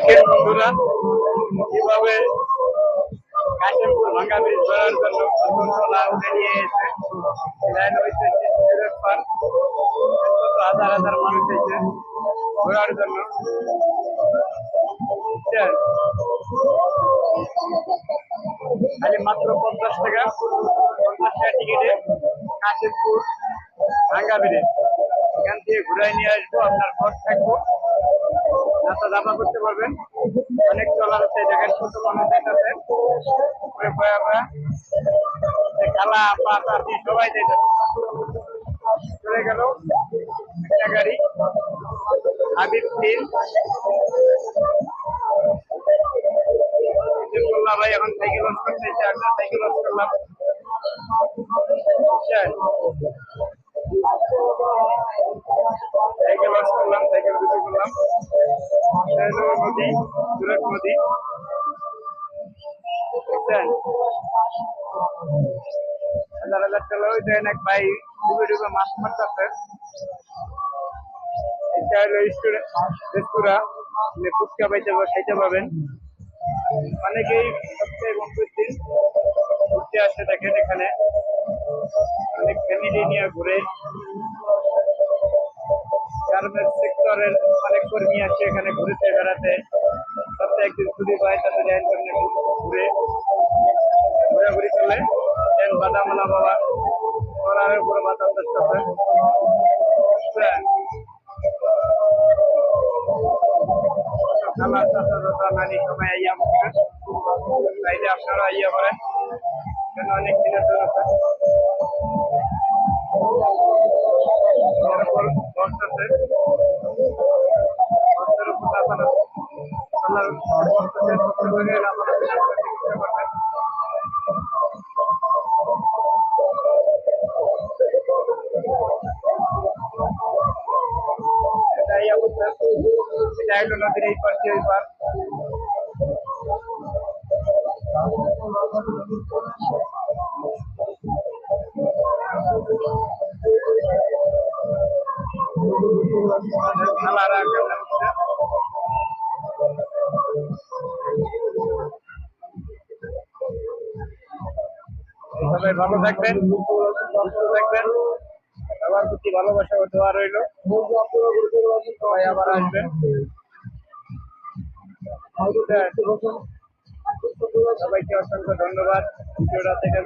দেখেন বন্ধুরা কিভাবে কাশিমপুর ভাঙ্গা ব্রিজ ধরার জন্য কতলা বেরিয়ে এসে লাইন হইতে হাজার হাজার মানুষ এসে ঘোরার জন্য খালি মাত্র 50 টাকা টিকিটে কাশিমপুর ভাঙ্গা ব্রিজ এখান থেকে ঘুরাই নিয়ে আসবো। আপনার ঘর থাকবো, রাস্তা জামা করতে পারবেন। অনেক চলার হচ্ছে, দেখেন কত মানুষ দেখতেছে খালা পাতা সবাই দেখে চলে গেল একটা গাড়ি হাবিব করলাম ভাই। এখন সাইকেল লঞ্চ করতে একটা সাইকেল লঞ্চ করলাম, সাইকেল লঞ্চ করলাম, সাইকেল বিক্রি করলাম। নদী, সুরত নদী দেখছেন, হাজার হাজার চলো দেন এক ভাই ডুবে ডুবে মাছ মারতেছে। এটা হলো রেস্তোরাঁ, ফুচকা খাইতে পাবেন। অনেকেই সপ্তাহে বন্ধুর দিন ঘুরতে আসে, দেখেন এখানে অনেক ফ্যামিলি নিয়ে ঘুরে। গার্মেন্টস সেক্টরের অনেক কর্মী আসে এখানে ঘুরতে বেড়াতে। সপ্তাহে একদিন ছুটি পায়, তাদের ঘুরে ঘোরাঘুরি করলে দেন বাদামালা বাবা ওরার উপরে বাদাম দেখতেছে। আমার চাচা নানি সবাই আইয়া বসে, চাইলে আপনারা আইয়া করেন, অনেক দিনের জন্য এটা হলো নদীর এই পাশে ওই পার। সবাই ভালো থাকবেন, সুস্থ থাকবেন, সবার প্রতি ভালোবাসা ও দোয়া রইল। সবাই আবার আসবেন। সবাইকে অসংখ্য ধন্যবাদ ভিডিওটা থেকে।